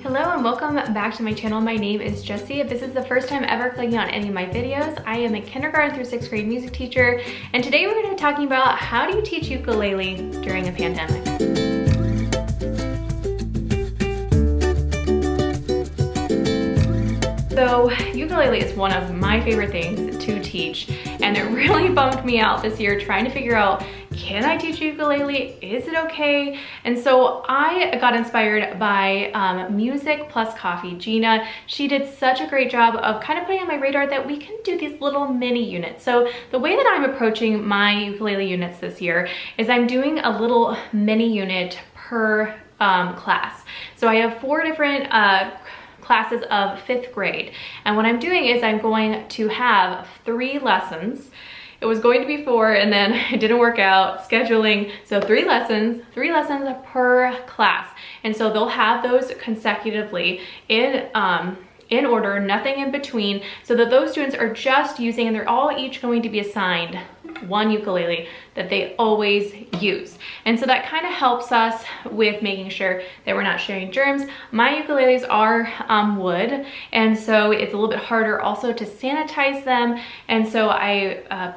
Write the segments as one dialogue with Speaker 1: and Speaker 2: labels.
Speaker 1: Hello and welcome back to my channel. My name is Jessie. If this is the first time ever clicking on any of my videos, I am a kindergarten through 6th grade music teacher, and today we're going to be talking about how do you teach ukulele during a pandemic. So ukulele is one of my favorite things to teach, and it really bummed me out this year trying to figure out, can I teach ukulele? Is it okay? And so I got inspired by Music Plus Coffee. Gina, she did such a great job of kind of putting on my radar that we can do these little mini units. So the way that I'm approaching my ukulele units this year is I'm doing a little mini unit per class. So I have 4 different classes of 5th grade. And what I'm doing is I'm going to have 3 lessons. It was going to be 4 and then it didn't work out, scheduling. So 3 lessons per class. And so they'll have those consecutively in order, nothing in between, so that those students are just using, and they're all each going to be assigned one ukulele that they always use. And so that kind of helps us with making sure that we're not sharing germs. My ukuleles are wood, and so it's a little bit harder also to sanitize them. And so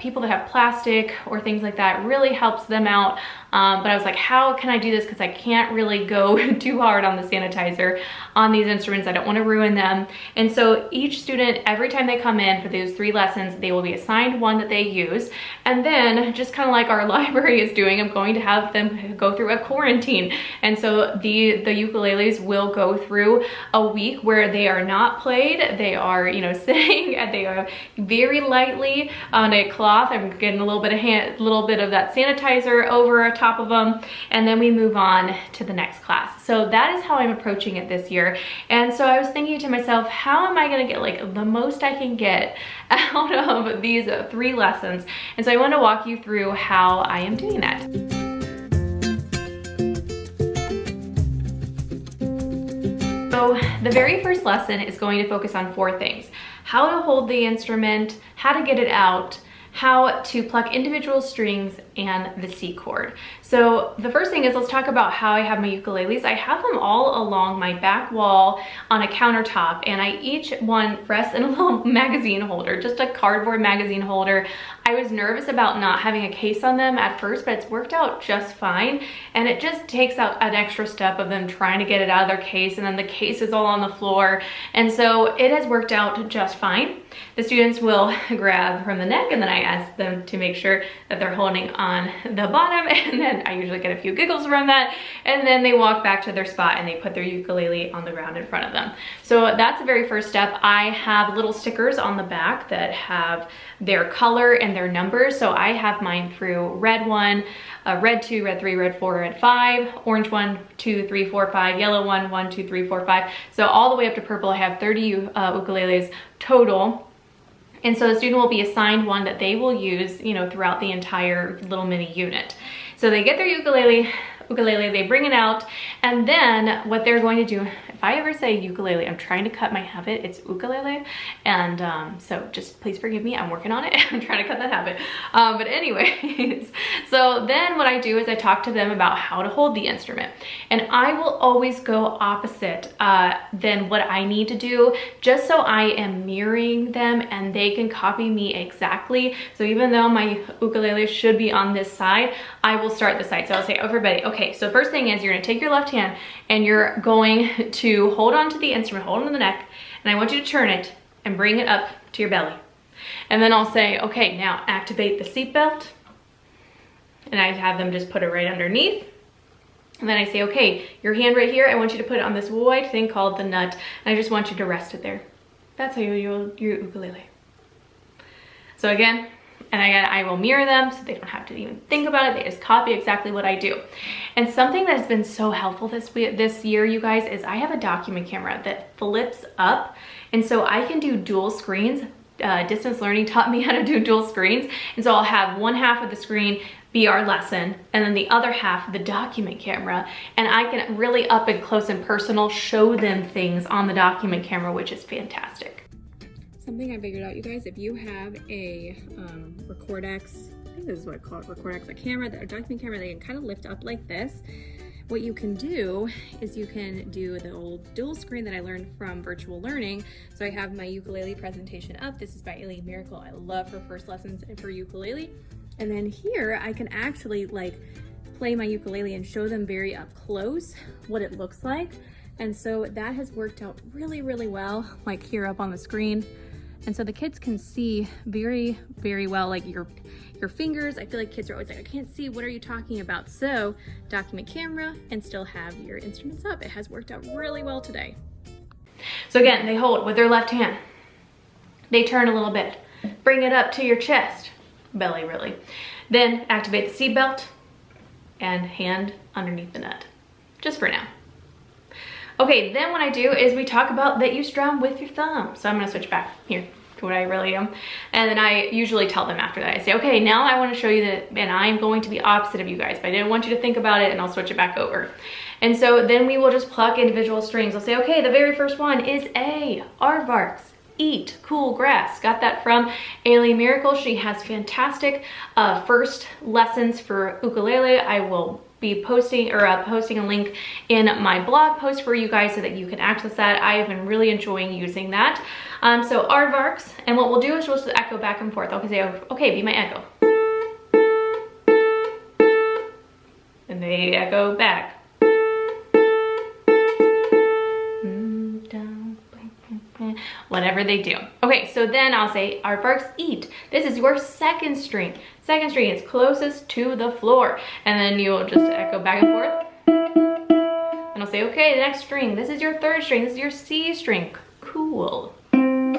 Speaker 1: people that have plastic or things like that, really helps them out. But I was like, how can I do this? Because I can't really go too hard on the sanitizer on these instruments. I don't want to ruin them. And so each student, every time they come in for those 3 lessons, they will be assigned one that they use. And then, just kind of like our library is doing, I'm going to have them go through a quarantine. And so the ukuleles will go through a week where they are not played. They are, sitting, and they are very lightly on a cloth. I'm getting a little bit of that sanitizer over top of them, and then we move on to the next class. So that is how I'm approaching it this year. And so I was thinking to myself, how am I going to get like the most I can get out of these 3 lessons? And so I want to walk you through how I am doing that. So the very first lesson is going to focus on 4 things: how to hold the instrument, how to get it out, how to pluck individual strings, and the C chord. So the first thing is, let's talk about how I have my ukuleles. I have them all along my back wall on a countertop, and each one rests in a little magazine holder, just a cardboard magazine holder. I was nervous about not having a case on them at first, but it's worked out just fine. And it just takes out an extra step of them trying to get it out of their case, and then the case is all on the floor. And so it has worked out just fine. The students will grab from the neck, and then I ask them to make sure that they're holding on the bottom, and then I usually get a few giggles from that, and then they walk back to their spot and they put their ukulele on the ground in front of them. So that's the very first step. I have little stickers on the back that have their color and their numbers. So I have mine through red 1, red 2, red 3, red 4, red 5, orange 1, 2, 3, 4, 5, yellow 1, 1, 2, 3, 4, 5. So all the way up to purple. I have 30 ukuleles total. And so the student will be assigned one that they will use, throughout the entire little mini unit. So they get their ukulele, they bring it out, and then what they're going to do, if I ever say ukulele, I'm trying to cut my habit, it's ukulele, and so just please forgive me, I'm working on it. I'm trying to cut that habit. But anyways, so then what I do is I talk to them about how to hold the instrument, and I will always go opposite than what I need to do, just so I am mirroring them and they can copy me exactly. So even though my ukulele should be on this side, I will start this side. So I'll say, everybody, okay, so first thing is you're gonna take your left hand and you're going to hold on to the instrument, hold on to the neck, and I want you to turn it and bring it up to your belly. And then I'll say, okay, now activate the seatbelt. And I have them just put it right underneath. And then I say, okay, your hand right here, I want you to put it on this white thing called the nut, and I just want you to rest it there. That's how you hold your ukulele. So again, I will mirror them so they don't have to even think about it. They just copy exactly what I do. And something that has been so helpful this year, you guys, is I have a document camera that flips up. And so I can do dual screens. Distance learning taught me how to do dual screens. And so I'll have one half of the screen be our lesson, and then the other half, the document camera. And I can really up and close and personal show them things on the document camera, which is fantastic. Something I figured out, you guys, if you have a Recordex, I think this is what I call it, Recordex, a camera, a document camera, they can kind of lift up like this. what you can do is you can do the old dual screen that I learned from virtual learning. So I have my ukulele presentation up. This is by Alien Miracle. I love her first lessons for ukulele. And then here I can actually like play my ukulele and show them very up close what it looks like. And so that has worked out really, really well, like here up on the screen. And so the kids can see very, very well, like your fingers. I feel like kids are always like, I can't see, what are you talking about? So document camera and still have your instruments up. It has worked out really well today. So again, they hold with their left hand. They turn a little bit, bring it up to your chest, belly really. Then activate the seat belt and hand underneath the nut, just for now. Okay, then what I do is we talk about that you strum with your thumb. So I'm gonna switch back here to what I really am. And then I usually tell them after that, I say, okay, now I wanna show you that, and I'm going to be opposite of you guys, but I didn't want you to think about it, and I'll switch it back over. And so then we will just pluck individual strings. I'll say, okay, the very first one is A, aardvarks, eat, cool grass. Got that from Alien Miracle. She has fantastic first lessons for ukulele. I will be posting a link in my blog post for you guys so that you can access that. I have been really enjoying using that. So aardvarks, and what we'll do is we'll just echo back and forth. I'll say, okay, be my echo. And they echo back. Whatever they do. Okay, so then I'll say, aardvarks, eat. This is your second string. Second string is closest to the floor. And then you'll just echo back and forth. And I'll say, okay, the next string. This is your third string. This is your C string. Cool. And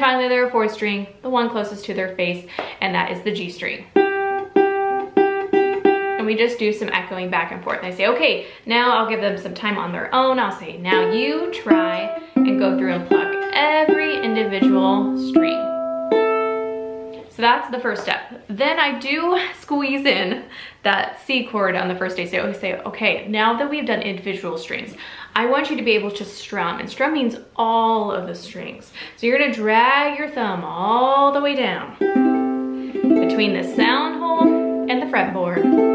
Speaker 1: finally, their fourth string, the one closest to their face, and that is the G string. And we just do some echoing back and forth. And I say, okay, now I'll give them some time on their own. I'll say, now you try and go through and pluck every individual string. So that's the first step. Then I do squeeze in that C chord on the first day. So I always say, okay, now that we've done individual strings, I want you to be able to strum. And strum means all of the strings. So you're gonna drag your thumb all the way down between the sound hole and the fretboard.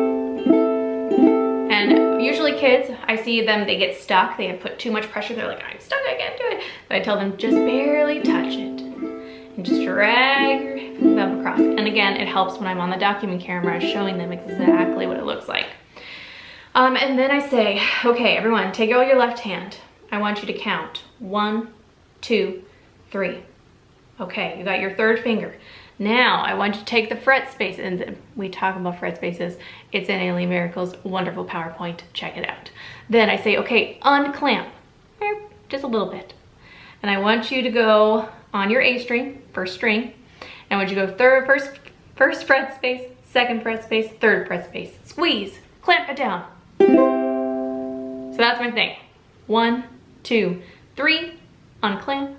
Speaker 1: And usually kids, I see them, they get stuck. They have put too much pressure. They're like, I'm stuck, I can't do it. So I tell them, just barely touch it. And just drag your thumb across. And again, it helps when I'm on the document camera showing them exactly what it looks like. And then I say, okay, everyone, take out your left hand. I want you to count 1, 2, 3. Okay, you got your third finger. Now, I want you to take the fret space, and we talk about fret spaces. It's in Alien Miracle's wonderful PowerPoint. Check it out. Then I say, okay, unclamp, just a little bit. And I want you to go on your A string, first string. And I want you to go first fret space, second fret space, third fret space. Squeeze, clamp it down. So that's my thing. 1, 2, 3, unclamp.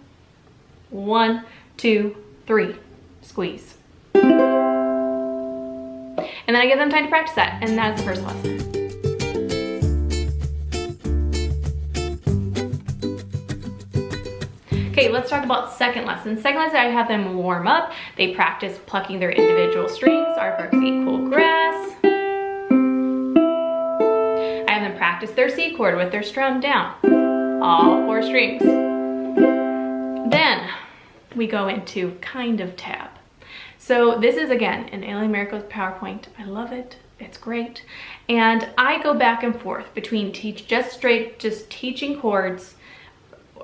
Speaker 1: 1, 2, 3. Squeeze. And then I give them time to practice that, and that's the first lesson. Okay, let's talk about second lesson. Second lesson, I have them warm up. They practice plucking their individual strings. Aardvarks eat cool grass. I have them practice their C chord with their strum down. All 4 strings. Then we go into kind of tab. So this is, again, an Alien Miracle's PowerPoint. I love it. It's great. And I go back and forth between just teaching chords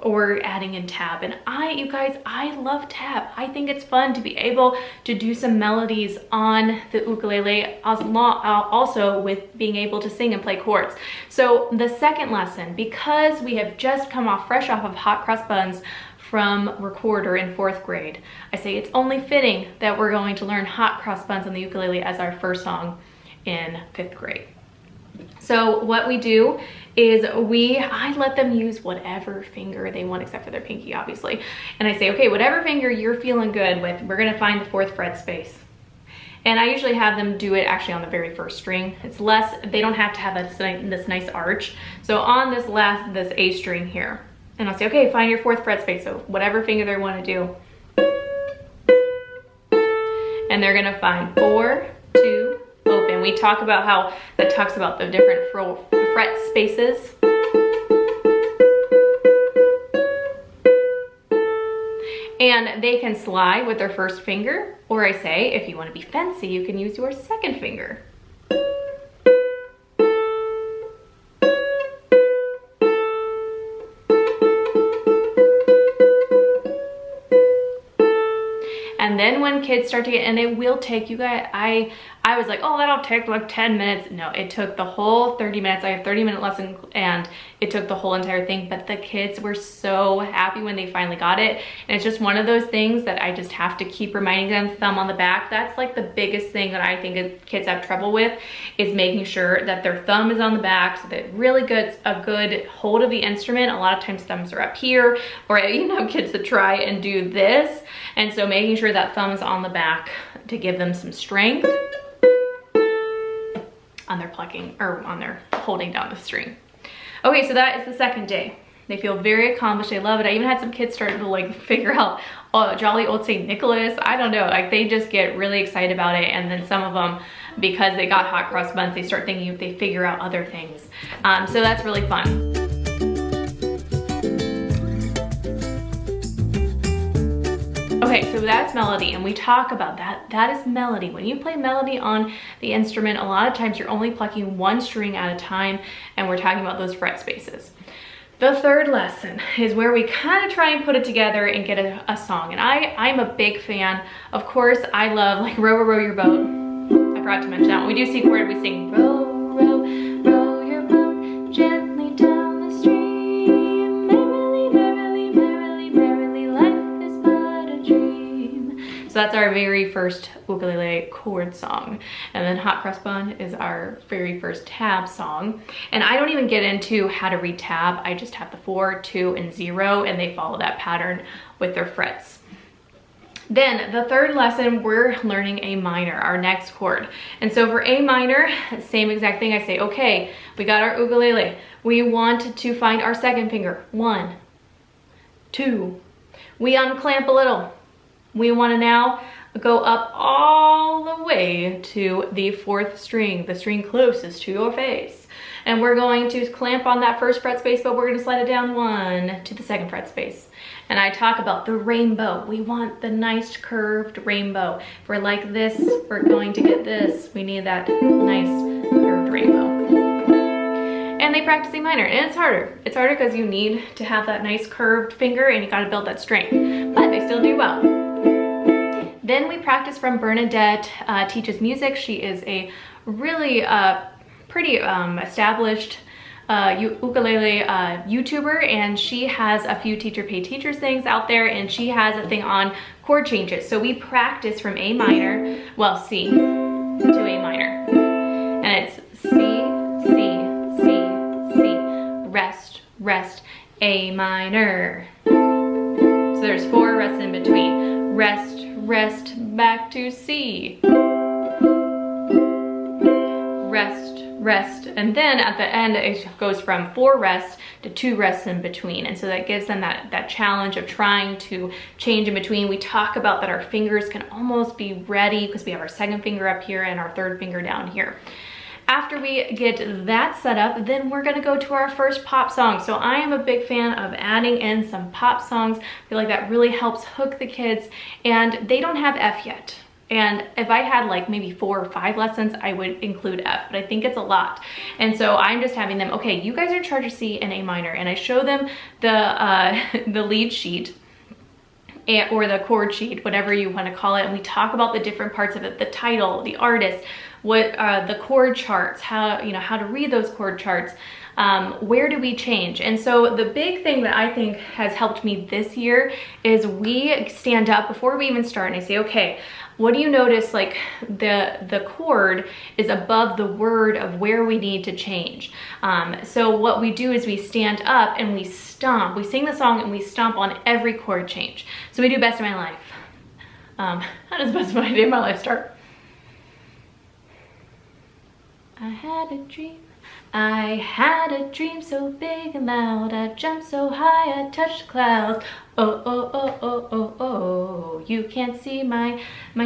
Speaker 1: or adding in tab. And you guys, I love tab. I think it's fun to be able to do some melodies on the ukulele, also with being able to sing and play chords. So the second lesson, because we have just come fresh off of Hot Cross Buns from Recorder in 4th grade, I say it's only fitting that we're going to learn Hot Cross Buns on the ukulele as our first song in 5th grade. So what we do is I let them use whatever finger they want, except for their pinky, obviously. And I say, okay, whatever finger you're feeling good with, we're gonna find the 4th fret space. And I usually have them do it actually on the very first string. It's less, they don't have to have this nice arch. So on this A string here, and I'll say, okay, find your 4th fret space. So whatever finger they wanna do. And they're gonna find 4, 2, open. we talk about how that talks about the different fret spaces. And they can slide with their first finger, or I say, if you want to be fancy, you can use your second finger. And then when kids start to get, and it will take you guys, I was like, oh, that'll take like 10 minutes. No, it took the whole 30 minutes. I have 30-minute lesson and it took the whole entire thing, but the kids were so happy when they finally got it. And it's just one of those things that I just have to keep reminding them, thumb on the back. That's like the biggest thing that I think kids have trouble with, is making sure that their thumb is on the back so that it really gets a good hold of the instrument. A lot of times thumbs are up here, or you know, kids that try and do this. And so making sure that thumb is on the back to give them some strength on their plucking, or on their holding down the string. Okay, so that is the second day. They feel very accomplished, they love it. I even had some kids starting to like figure out, oh, jolly old St. Nicholas. I don't know, like they just get really excited about it. And then some of them, because they got hot cross buns, they start thinking, they figure out other things. So that's really fun. Okay, so that's melody, and we talk about that. That is melody. When you play melody on the instrument, a lot of times you're only plucking one string at a time, and we're talking about those fret spaces. The third lesson is where we kind of try and put it together and get a song. And I'm a big fan. Of course, I love like Row, Row, Row Your Boat. I forgot to mention that. When we do C chord, we sing row, row, row your boat gently down the stream. Merrily, merrily, merrily, merrily, life is but a dream. So that's our very first ukulele chord song. And then Hot Cross Bun is our very first tab song. And I don't even get into how to read tab. I just have the 4, 2, and 0, and they follow that pattern with their frets. Then the third lesson, we're learning A minor, our next chord. And so for A minor, same exact thing. I say, okay, we got our ukulele. We want to find our second finger. 1, 2. We unclamp a little. We want to now go up all the way to the 4th string, the string closest to your face. And we're going to clamp on that first fret space, but we're going to slide it down 1 to the 2nd fret space. And I talk about the rainbow. We want the nice curved rainbow. If we're like this, we're going to get this. We need that nice curved rainbow. And they practice A minor, and it's harder. It's harder because you need to have that nice curved finger and you got to build that strength, but they still do well. Then we practice from Bernadette Teaches Music. She is a really pretty established ukulele YouTuber, and she has a few teacher pay teachers things out there, and she has a thing on chord changes. So we practice from A minor, well, C to A minor, and it's C, C, C, C, rest, rest, A minor. So there's 4 rests in between. Rest, rest, back to C. Rest, rest, and then at the end it goes from 4 rests to 2 rests in between. And so that gives them that challenge of trying to change in between. We talk about that our fingers can almost be ready because we have our 2nd finger up here and our 3rd finger down here. After we get that set up, then we're gonna go to our first pop song. So I am a big fan of adding in some pop songs. I feel like that really helps hook the kids, and they don't have F yet. And if I had like maybe 4 or 5 lessons, I would include F, but I think it's a lot. And so I'm just having them, okay, you guys are in charge of C and A minor, and I show them the lead sheet, or the chord sheet, whatever you want to call it, and we talk about the different parts of it, the title, the artist, what the chord charts, how to read those chord charts, where do we change. And so the big thing that I think has helped me this year is we stand up before we even start, and I say, okay, what do you notice, like the chord is above the word of where we need to change. So what we do is we stand up and we stomp. We sing the song and we stomp on every chord change. So we do Best of My Life. How does Best of My Day of My Life start? I had a dream I had a dream so big and loud, I jumped so high I touched the clouds. Oh, oh, oh, oh, oh, oh, you can't see my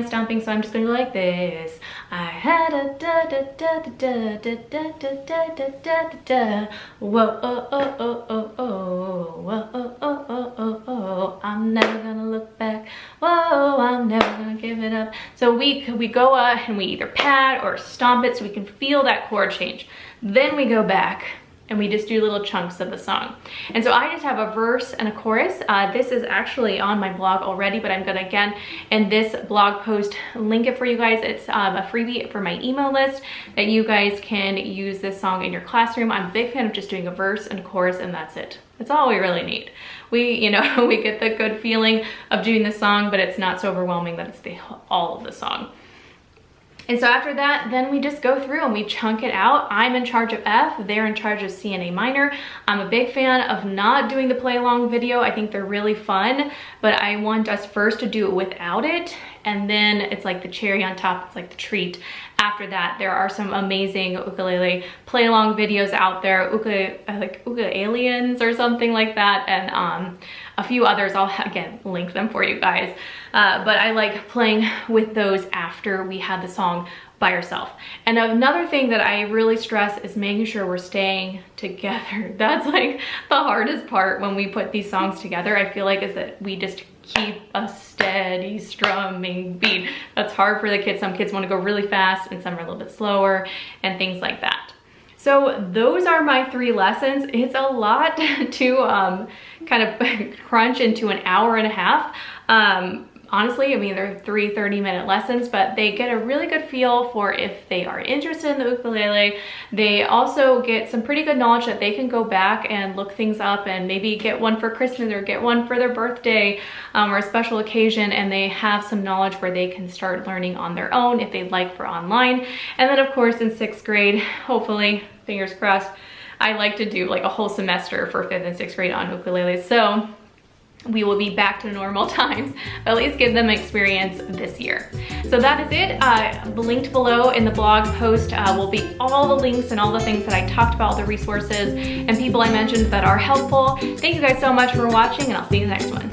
Speaker 1: stomping, so I'm just gonna go like this. I had a da da da da da da da da da da da da. Whoa, oh, oh, oh, oh, oh, whoa, oh, oh, oh, oh, oh, I'm never gonna look back. Whoa, I'm never gonna give it up. So we go and we either pad or stomp it so we can feel that chord change. Then we go back and we just do little chunks of the song. And so I just have a verse and a chorus. This is actually on my blog already, but I'm gonna again, in this blog post, link it for you guys. It's a freebie for my email list that you guys can use this song in your classroom. I'm a big fan of just doing a verse and a chorus, and that's it. That's all we really need. We get the good feeling of doing the song, but it's not so overwhelming that it's all of the song. And so after that, then we just go through and we chunk it out. I'm in charge of F, they're in charge of C and A minor. I'm a big fan of not doing the play along video. I think they're really fun, but I want us first to do it without it. And then it's like the cherry on top, it's like the treat. After that, there are some amazing ukulele play along videos out there, like Ukuleleans or something like that. And a few others, I'll again link them for you guys. But I like playing with those after we had the song by yourself. And another thing that I really stress is making sure we're staying together. That's like the hardest part when we put these songs together, I feel like, is that we just keep a steady strumming beat. That's hard for the kids. Some kids want to go really fast and some are a little bit slower and things like that. So those are my 3 lessons. It's a lot to kind of crunch into an hour and a half. Honestly, I mean, they're 3 30-minute lessons, but they get a really good feel for if they are interested in the ukulele. They also get some pretty good knowledge that they can go back and look things up and maybe get one for Christmas or get one for their birthday or a special occasion, and they have some knowledge where they can start learning on their own if they'd like for online. And then of course in 6th grade, hopefully, fingers crossed, I like to do like a whole semester for 5th and 6th grade on ukulele. So we will be back to normal times, at least give them experience this year. So that is it. Linked below in the blog post will be all the links and all the things that I talked about, the resources and people I mentioned that are helpful. Thank you guys so much for watching, and I'll see you in the next one.